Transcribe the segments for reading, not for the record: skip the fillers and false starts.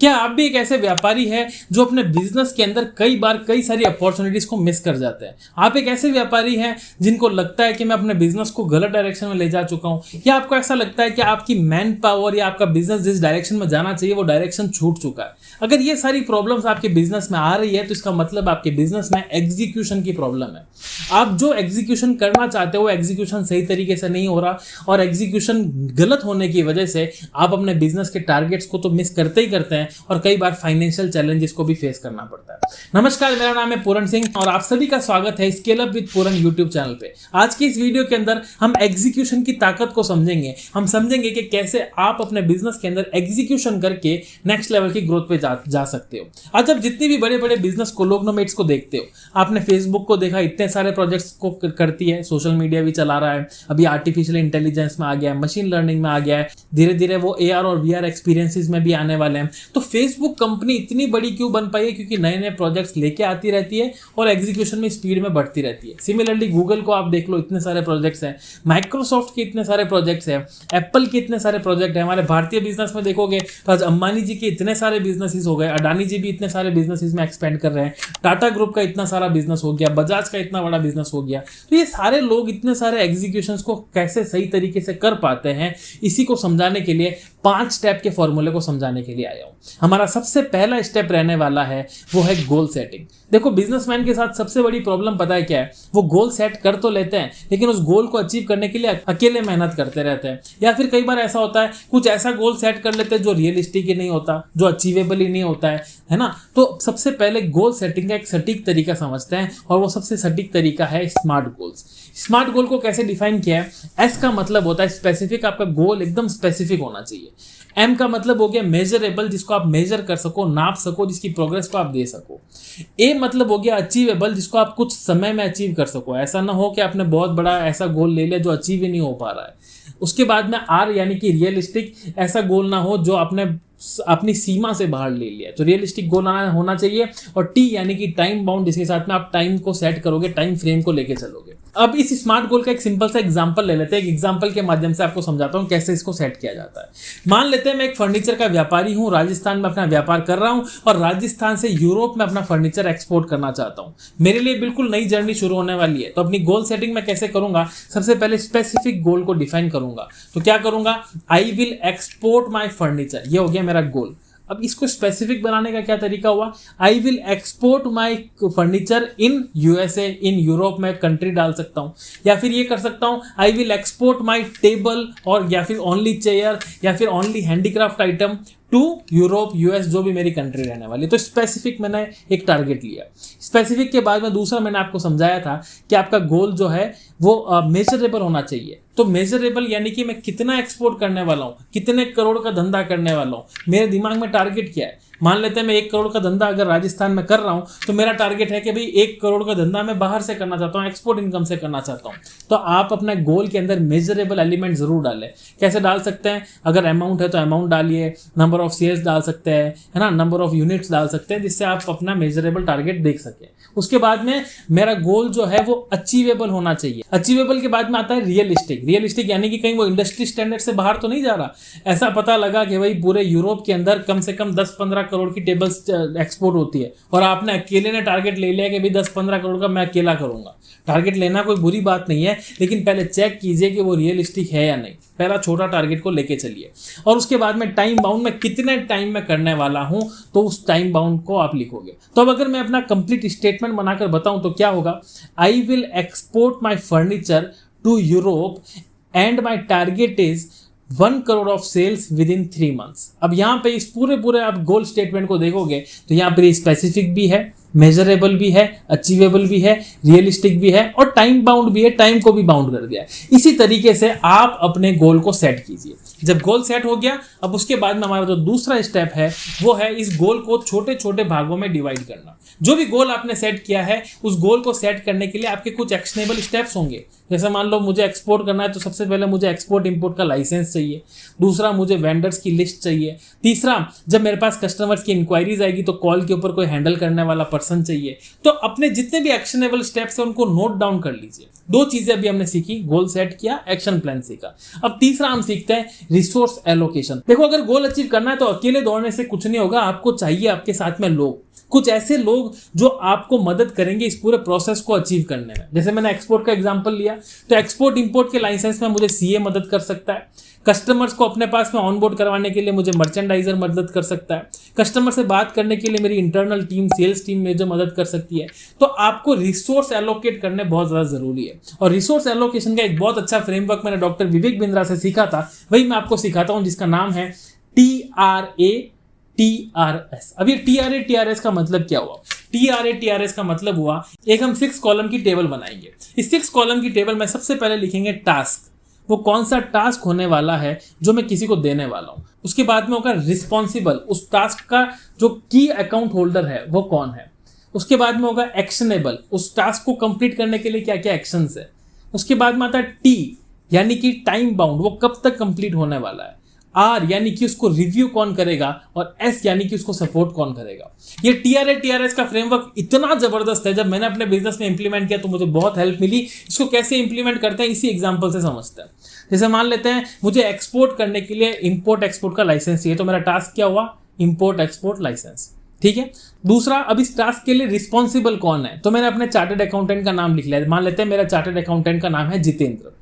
क्या आप भी एक ऐसे व्यापारी हैं जो अपने बिजनेस के अंदर कई बार कई सारी अपॉर्चुनिटीज को मिस कर जाते हैं? आप एक ऐसे व्यापारी हैं जिनको लगता है कि मैं अपने बिजनेस को गलत डायरेक्शन में ले जा चुका हूं, या आपको ऐसा लगता है कि आपकी मैन पावर या आपका बिजनेस जिस डायरेक्शन में जाना चाहिए वो डायरेक्शन छूट चुका है? अगर ये सारी प्रॉब्लम्स आपके बिजनेस में आ रही है तो इसका मतलब आपके बिजनेस में एग्जीक्यूशन की प्रॉब्लम है। आप जो एग्जीक्यूशन करना चाहते हो वो एग्जीक्यूशन सही तरीके से नहीं हो रहा, और एग्जीक्यूशन गलत होने की वजह से आप अपने बिजनेस के टारगेट्स को तो मिस करते ही करते हैं और कई बार फाइनेंशियल चैलेंजेस को भी फेस करना पड़ता है। नमस्कार, मेरा नाम है पूरन सिंह और आप सभी का स्वागत है scale up with Puran YouTube channel पे। आज की इस वीडियो के अंदर हम एग्जीक्यूशन की ताकत को समझेंगे। हम समझेंगे कि कैसे आप अपने बिजनेस के अंदर एग्जीक्यूशन करके नेक्स्ट लेवल की ग्रोथ पे जा सकते हो। आज आप जितने भी बड़े बड़े बिजनेस कोलोग्नोमेट्स को देखते हो, आपने फेसबुक को देखा, इतने सारे प्रोजेक्ट्स को करती है, सोशल मीडिया भी चला रहा है, अभी आर्टिफिशियल इंटेलिजेंस में आ गया है, मशीन लर्निंग में आ गया है, धीरे धीरे वो AR और VR एक्सपीरियंसेस में भी आने वाले हैं। तो फेसबुक कंपनी इतनी बड़ी क्यों बन पाई है? क्योंकि नए नए प्रोजेक्ट्स लेके आती रहती है और एग्जीक्यूशन में स्पीड में बढ़ती रहती है। सिमिलरली गूगल को आप देख लो, इतने सारे प्रोजेक्ट्स हैं, माइक्रोसॉफ्ट के इतने सारे प्रोजेक्ट्स हैं, एप्पल के इतने सारे प्रोजेक्ट हैं। हमारे भारतीय बिजनेस में देखोगे तो आज अंबानी जी के इतने सारे बिजनेसेस हो गए, अडानी जी भी इतने सारे बिजनेसेस में एक्सपेंड कर रहे हैं, टाटा ग्रुप का इतना सारा बिजनेस हो गया, बजाज का इतना बड़ा बिजनेस हो गया। तो ये सारे लोग इतने सारे एग्जीक्यूशंस को कैसे सही तरीके से कर पाते हैं, इसी को समझाने के लिए 5 स्टेप के फॉर्मूले को समझाने के लिए आया हूं। हमारा सबसे पहला स्टेप रहने वाला है वो है गोल सेटिंग। देखो, बिजनेसमैन के साथ सबसे बड़ी प्रॉब्लम पता है क्या है? वो गोल सेट कर तो लेते हैं लेकिन उस गोल को अचीव करने के लिए अकेले मेहनत करते रहते हैं, या फिर कई बार ऐसा होता है कुछ ऐसा गोल सेट कर लेते हैं जो रियलिस्टिक ही नहीं होता, जो अचीवेबल ही नहीं होता है ना। तो सबसे पहले गोल सेटिंग का एक सटीक तरीका समझते हैं, और वो सबसे सटीक तरीका है स्मार्ट गोल्स। स्मार्ट गोल को कैसे डिफाइन किया है? एस का मतलब होता है स्पेसिफिक, आपका गोल एकदम स्पेसिफिक होना चाहिए। एम का मतलब हो गया मेजरेबल, जिसको आप मेजर कर सको, नाप सको, जिसकी प्रोग्रेस को आप दे सको। ए मतलब हो गया अचीवेबल, जिसको आप कुछ समय में अचीव कर सको। ऐसा ना हो कि आपने बहुत बड़ा ऐसा गोल ले लिया जो अचीव ही नहीं हो पा रहा है। उसके बाद में आर यानी कि रियलिस्टिक, ऐसा गोल ना हो जो आपने अपनी सीमा से बाहर ले लिया, तो रियलिस्टिक गोल होना चाहिए। और टी यानी कि टाइम बाउंड, जिसके साथ में आप टाइम को सेट करोगे, टाइम फ्रेम को लेके चलोगे। अब इस स्मार्ट गोल का एक सिंपल सा एग्जांपल ले लेते हैं। एक एग्जांपल के माध्यम से आपको समझाता हूं कैसे इसको सेट किया जाता है। मान लेते हैं मैं एक फर्नीचर का व्यापारी हूं, राजस्थान में अपना व्यापार कर रहा हूं और राजस्थान से यूरोप में अपना फर्नीचर एक्सपोर्ट करना चाहता हूं। मेरे लिए बिल्कुल नई जर्नी शुरू होने वाली है। तो अपनी गोल सेटिंग में कैसे करूंगा? सबसे पहले स्पेसिफिक गोल को डिफाइन करूंगा। तो क्या करूंगा? आई विल एक्सपोर्ट माई फर्नीचर, ये हो गया मेरा गोल। अब इसको स्पेसिफिक बनाने का क्या तरीका हुआ? I will export my furniture in USA, in Europe में कंट्री डाल सकता हूं, या फिर ये कर सकता हूं I will export my table, और या फिर ओनली चेयर, या फिर only handicraft item to Europe, US, जो भी मेरी कंट्री रहने वाली। तो स्पेसिफिक मैंने एक टारगेट लिया। स्पेसिफिक के बाद में दूसरा मैंने आपको समझाया था कि आपका गोल जो है वो मेजरेबल होना चाहिए। तो मेजरेबल यानी कि मैं कितना एक्सपोर्ट करने वाला हूँ, कितने करोड़ का धंधा करने वाला हूँ, मेरे दिमाग में टारगेट क्या है। मान लेते हैं मैं 1 करोड़ का धंधा अगर राजस्थान में कर रहा हूं, तो मेरा टारगेट है कि भाई 1 करोड़ का धंधा मैं बाहर से करना चाहता हूं, एक्सपोर्ट इनकम से करना चाहता हूं। तो आप अपने गोल के अंदर मेजरेबल एलिमेंट जरूर डालें। कैसे डाल सकते हैं? अगर अमाउंट है तो अमाउंट डालिए, नंबर ऑफ शेयर्स डाल सकते हैं, है ना, नंबर ऑफ यूनिट्स डाल सकते हैं, जिससे आप अपना मेजरेबल टारगेट देख सकें। उसके बाद में मेरा गोल जो है वो अचीवेबल होना चाहिए। अचीवेबल के बाद में आता है रियलिस्टिक। रियलिस्टिक यानी कि कहीं वो इंडस्ट्री स्टैंडर्ड से बाहर तो नहीं जा रहा। ऐसा पता लगा कि भाई पूरे यूरोप के अंदर कम से कम 10-15 करोड़ की टेबल्स एक्सपोर्ट होती है, और आपने अकेले ने टारगेट ले लिया कि भाई 10-15 करोड़ का मैं अकेला करूंगा। टारगेट लेना कोई बुरी बात नहीं है, लेकिन पहले चेक कीजिए कि वो रियलिस्टिक है या नहीं। पहला छोटा टारगेट को लेके चलिए, और उसके बाद में टाइम बाउंड में कितने टाइम में करने वाला हूं, तो उस टाइम बाउंड को आप लिखोगे। तो अब अगर मैं अपना कंप्लीट स्टेटमेंट बनाकर बताऊं तो क्या होगा? I will export my furniture to Europe and my target is 1 crore of sales within 3 months. अब यहाँ पे इस पूरे आप गोल स्टेटमेंट को देखोगे तो यहाँ पर स्पेसिफिक भी है, मेजरेबल भी है, अचीवेबल भी है, रियलिस्टिक भी है, और टाइम बाउंड भी है, टाइम को भी बाउंड कर दिया है। इसी तरीके से आप अपने गोल को सेट कीजिए। जब गोल सेट हो गया, अब उसके बाद में हमारा जो दूसरा स्टेप है वो है इस गोल को छोटे छोटे भागों में डिवाइड करना। जो भी गोल आपने सेट किया है, उस गोल को सेट करने के लिए आपके कुछ एक्शनेबल स्टेप्स होंगे। जैसे मान लो मुझे एक्सपोर्ट करना है, तो सबसे पहले मुझे एक्सपोर्ट इंपोर्ट का लाइसेंस चाहिए। दूसरा, मुझे वेंडर्स की लिस्ट चाहिए। तीसरा, जब मेरे पास कस्टमर्स की इंक्वायरीज आएगी तो कॉल के ऊपर कोई हैंडल करने वाला पर्सन चाहिए। तो अपने जितने भी एक्शनेबल स्टेप्स हैं उनको नोट डाउन कर लीजिए। 2 चीजें अभी हमने सीखी, गोल सेट किया, एक्शन प्लान सीखा। अब तीसरा हम सीखते हैं रिसोर्स एलोकेशन। देखो, अगर गोल अचीव करना है तो अकेले दौड़ने से कुछ नहीं होगा, आपको चाहिए आपके साथ में लोग, कुछ ऐसे लोग जो आपको मदद करेंगे इस पूरे प्रोसेस को अचीव करने में। जैसे मैंने एक्सपोर्ट का एग्जांपल लिया, तो एक्सपोर्ट इंपोर्ट के लाइसेंस में मुझे सीए मदद कर सकता है, कस्टमर्स को अपने पास में ऑनबोर्ड करवाने के लिए मुझे मर्चेंडाइजर मदद कर सकता है, कस्टमर से बात करने के लिए मेरी इंटरनल टीम, सेल्स टीम मुझे मदद कर सकती है। तो आपको रिसोर्स एलोकेट करने बहुत ज़्यादा जरूरी है। और रिसोर्स एलोकेशन का एक बहुत अच्छा फ्रेमवर्क मैंने डॉक्टर विवेक बिंद्रा से सीखा था, वही मैं आपको सिखाता हूँ, जिसका नाम है TRATRS। अब ये TRATRS का मतलब क्या हुआ? TRATRS का मतलब हुआ, एक हम 6 कॉलम की टेबल बनाएंगे। इस 6 कॉलम की टेबल में सबसे पहले लिखेंगे टास्क, वो कौन सा टास्क होने वाला है जो मैं किसी को देने वाला हूं। उसके बाद में होगा रिस्पॉन्सिबल, उस टास्क का जो की अकाउंट होल्डर है वो कौन है। उसके बाद में होगा एक्शनेबल, उस टास्क को कंप्लीट करने के लिए क्या क्या एक्शंस है। उसके बाद में आता है T यानी कि टाइम बाउंड, वो कब तक कंप्लीट होने वाला है। R यानी कि उसको रिव्यू कौन करेगा, और S यानी कि उसको सपोर्ट कौन करेगा। ये TRATRS का फ्रेमवर्क इतना जबरदस्त है, जब मैंने अपने बिजनेस में इंप्लीमेंट किया तो मुझे बहुत हेल्प मिली। इसको कैसे इंप्लीमेंट करते हैं इसी एग्जांपल से समझते हैं। जैसे मान लेते हैं मुझे एक्सपोर्ट करने के लिए इंपोर्ट एक्सपोर्ट का लाइसेंस चाहिए, तो मेरा टास्क क्या हुआ, इंपोर्ट एक्सपोर्ट लाइसेंस। ठीक है। दूसरा, अब इस टास्क के लिए रिस्पॉन्सिबल कौन है, तो मैंने अपने चार्टर्ड अकाउंटेंट का नाम लिख लिया। मान लेते हैं मेरा चार्टर्ड अकाउंटेंट का नाम है जितेंद्र।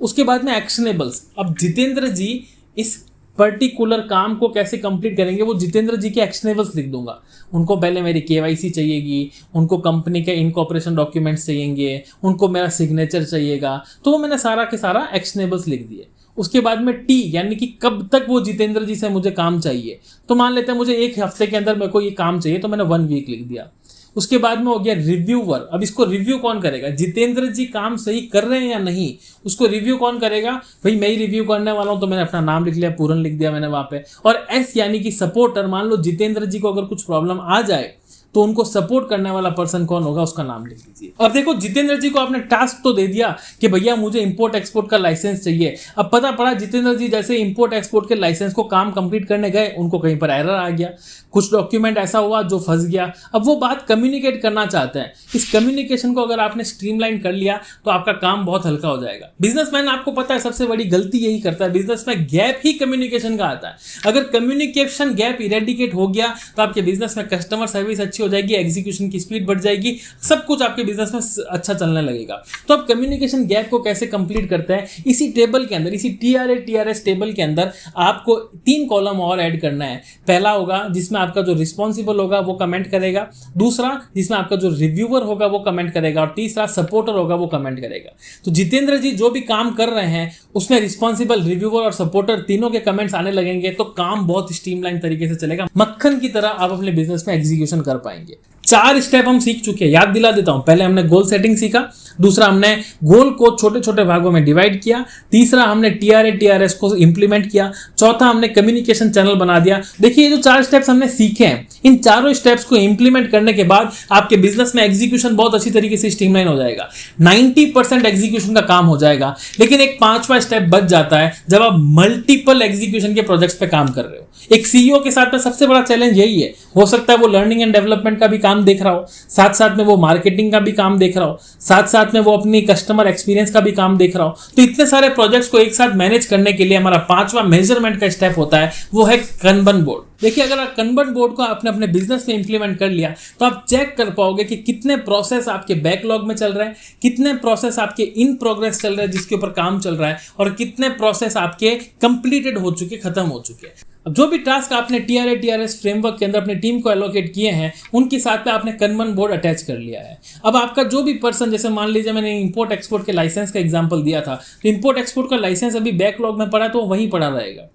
उसके बाद में एक्शनेबल्स, अब जितेंद्र जी इस पर्टिकुलर काम को कैसे कंप्लीट करेंगे, वो जितेंद्र जी के एक्शनेबल्स लिख दूंगा। उनको पहले मेरी KYC चाहिएगी, उनको कंपनी के इनकॉर्पोरेशन डॉक्यूमेंट्स चाहिएंगे, उनको मेरा सिग्नेचर चाहिएगा, तो वो मैंने सारा के सारा एक्शनेबल्स लिख दिए। उसके बाद में T यानी कि कब तक वो जितेंद्र जी से मुझे काम चाहिए, तो मान लेते हैं मुझे 1 हफ्ते के अंदर मेरे को ये काम चाहिए, तो मैंने 1 वीक लिख दिया। उसके बाद में हो गया रिव्यूवर, अब इसको रिव्यू कौन करेगा, जितेंद्र जी काम सही कर रहे हैं या नहीं, उसको रिव्यू कौन करेगा, भाई मैं ही रिव्यू करने वाला हूं, तो मैंने अपना नाम लिख लिया, पूरन लिख दिया मैंने वहां पे। और S यानी कि सपोर्टर, मान लो जितेंद्र जी को अगर कुछ प्रॉब्लम आ जाए तो उनको सपोर्ट करने वाला पर्सन कौन होगा, उसका नाम लिख लीजिए। अब देखो, जितेंद्र जी को आपने टास्क तो दे दिया कि भैया मुझे इंपोर्ट एक्सपोर्ट का लाइसेंस चाहिए। अब पता पड़ा जितेंद्र जी जैसे इंपोर्ट एक्सपोर्ट के लाइसेंस को काम कंप्लीट करने गए, उनको कहीं पर एरर आ गया, कुछ डॉक्यूमेंट ऐसा हुआ जो फंस गया। अब वो बात कम्युनिकेट करना चाहते हैं, इस कम्युनिकेशन को अगर आपने स्ट्रीमलाइन कर लिया तो आपका काम बहुत हल्का हो जाएगा। बिजनेसमैन, आपको पता है सबसे बड़ी गलती यही करता है, बिजनेस में गैप ही कम्युनिकेशन का आता है। अगर कम्युनिकेशन गैप इरेडिकेट हो गया तो आपके बिजनेस में कस्टमर सर्विस अच्छी हो जाएगी, एग्जीक्यूशन की स्पीड बढ़ जाएगी, सब कुछ आपके बिजनेस में अच्छा चलने लगेगा। तो आप कम्युनिकेशन गैप को कैसे कंप्लीट करते हैं, इसी टेबल के अंदर, इसी TRATRS टेबल के अंदर आपको 3 कॉलम और ऐड करना है। पहला होगा जिसमें आपका जो रिस्पॉन्सिबल होगा वो कमेंट करेगा, दूसरा जिसमें आपका जो रिव्यूअर होगा वो कमेंट करेगा, और तीसरा सपोर्टर होगा वो कमेंट करेगा। तो जितेंद्र जी जो भी काम कर रहे हैं उसमें रिस्पॉन्सिबल, रिव्यूअर और सपोर्टर तीनों के कमेंट्स आने लगेंगे, तो काम बहुत स्ट्रीमलाइन तरीके से चलेगा, मक्खन की तरह आप अपने बिजनेस में एग्जीक्यूशन कर पाएंगे। 4 स्टेप हम सीख चुके हैं, याद दिला देता हूं। पहले हमने गोल सेटिंग सीखा, दूसरा हमने गोल को छोटे छोटे भागों में डिवाइड किया, तीसरा हमने TRATRS को इंप्लीमेंट किया, चौथा हमने कम्युनिकेशन चैनल बना दिया। देखिए, ये जो 4 स्टेप्स हमने सीखे हैं, इन चारों स्टेप्स को इंप्लीमेंट करने के बाद आपके बिजनेस में एग्जीक्यूशन बहुत अच्छी तरीके से स्ट्रीमलाइन हो जाएगा। 90% एग्जीक्यूशन का काम हो जाएगा, लेकिन एक 5वां स्टेप बच जाता है जब आप मल्टीपल एग्जीक्यूशन के प्रोजेक्ट्स पे काम कर रहे हो। एक CEO के साथ में सबसे बड़ा चैलेंज यही है। हो सकता है वो लर्निंग एंड डेवलपमेंट का भी काम देख रहा हो, साथ साथ में वो मार्केटिंग का भी काम देख रहा हो, साथ साथ में वो अपनी कस्टमर एक्सपीरियंस का भी काम देख रहा हो। तो इतने सारे प्रोजेक्ट्स को एक साथ मैनेज करने के लिए हमारा 5वां मेजरमेंट का स्टेप होता है, वो है kanban बोर्ड। देखिए, अगर आप kanban बोर्ड को आपने अपने बिजनेस में इंप्लीमेंट कर लिया तो आप चेक कर पाओगे कि कितने प्रोसेस आपके बैकलॉग में चल रहे हैं, कितने प्रोसेस आपके इन प्रोग्रेस चल रहे हैं जिसके ऊपर काम चल रहा है, और कितने प्रोसेस आपके कंप्लीटेड हो चुके, खत्म हो चुके हैं। अब जो भी टास्क आपने TRATRS फ्रेमवर्क के अंदर अपनी टीम को एलोकेट किए हैं, उनके साथ में आपने kanban बोर्ड अटैच कर लिया है। अब आपका जो भी पर्सन, जैसे मान लीजिए मैंने इंपोर्ट एक्सपोर्ट के लाइसेंस का एग्जांपल दिया था, तो इंपोर्ट एक्सपोर्ट का लाइसेंस अभी बैकलॉग में पड़ा तो वहीं पड़ा रहेगा।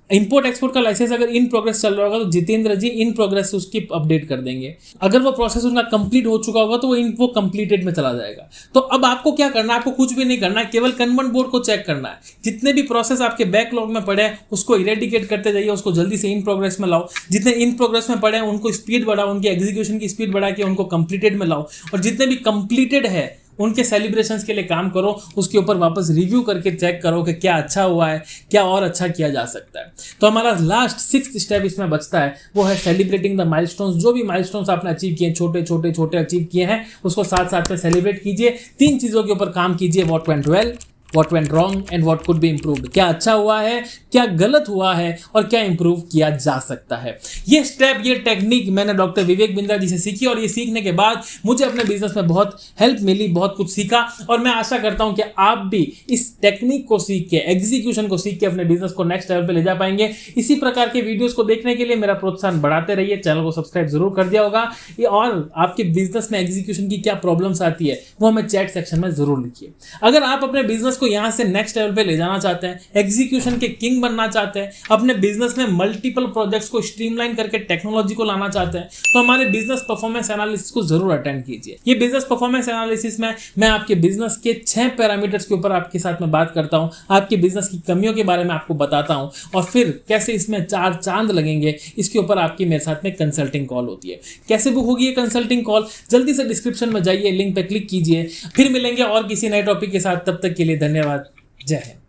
इंपोर्ट एक्सपोर्ट का लाइसेंस अगर इन प्रोग्रेस चल रहा होगा तो जितेंद्र जी इन प्रोग्रेस से उसकी अपडेट कर देंगे। अगर वो प्रोसेस उनका कंप्लीट हो चुका होगा तो वो कंप्लीटेड में चला जाएगा। तो अब आपको क्या करना है, आपको कुछ भी नहीं करना है, केवल kanban बोर्ड को चेक करना है। जितने भी प्रोसेस आपके बैकलॉग में पड़े हैं उसको इरेडिकेट करते जाइए, उसको जल्दी से इन प्रोग्रेस में लाओ। जितने इन प्रोग्रेस में पड़े हैं उनको स्पीड बढ़ाओ, उनकी एग्जीक्यूशन की स्पीड बढ़ा के उनको कंप्लीटेड में लाओ, और जितने भी कंप्लीटेड है उनके सेलिब्रेशंस के लिए काम करो, उसके ऊपर वापस रिव्यू करके चेक करो कि क्या अच्छा हुआ है, क्या और अच्छा किया जा सकता है। तो हमारा लास्ट 6th स्टेप इसमें बचता है, वो है सेलिब्रेटिंग द माइलस्टोन्स। जो भी माइलस्टोन्स आपने अचीव किए, छोटे छोटे छोटे अचीव किए हैं, उसको साथ साथ में सेलिब्रेट कीजिए। 3 चीज़ों के ऊपर काम कीजिए, what went well, What went wrong and what could be improved। क्या अच्छा हुआ है, क्या गलत हुआ है और क्या इंप्रूव किया जा सकता है। ये स्टेप, ये टेक्निक मैंने डॉक्टर विवेक बिंद्रा जी से सीखी और ये सीखने के बाद मुझे अपने बिजनेस में बहुत हेल्प मिली, बहुत कुछ सीखा और मैं आशा करता हूं कि आप भी इस टेक्निक को सीख के, एग्जीक्यूशन को सीख के अपने बिजनेस को नेक्स्ट लेवल पे ले जा पाएंगे। इसी प्रकार के वीडियोस को देखने के लिए मेरा प्रोत्साहन बढ़ाते रहिए, चैनल को सब्सक्राइब जरूर कर दिया होगा। और आपके बिजनेस में एग्जीक्यूशन की क्या प्रॉब्लम्स आती है वो हमें चैट सेक्शन में जरूर लिखिए। अगर आप अपने बिजनेस को यहां से नेक्स्ट लेवल पे ले जाना चाहते हैं, एग्जीक्यूशन के किंग बनना चाहते हैं, अपने बिजनेस में मल्टीपल प्रोजेक्ट्स को स्ट्रीमलाइन करके टेक्नोलॉजी को लाना चाहते हैं, तो हमारे बिजनेस परफॉर्मेंस एनालिसिस को जरूर अटेंड कीजिए। ये बिजनेस परफॉर्मेंस एनालिसिस में मैं आपके बिजनेस के 6 पैरामीटर्स के ऊपर आपके साथ में बात करता हूं, आपके बिजनेस की कमियों के बारे में आपको बताता हूं और फिर कैसे इसमें 4 चांद लगेंगे, इसके ऊपर आपकी मेरे साथ में कंसल्टिंग कॉल होती है। कैसे बुक होगी ये कंसल्टिंग कॉल? जल्दी से डिस्क्रिप्शन में जाइए, लिंक पे क्लिक कीजिए। फिर मिलेंगे और किसी नए टॉपिक के साथ, तब तक के लिए धन्यवाद। जय हिंद।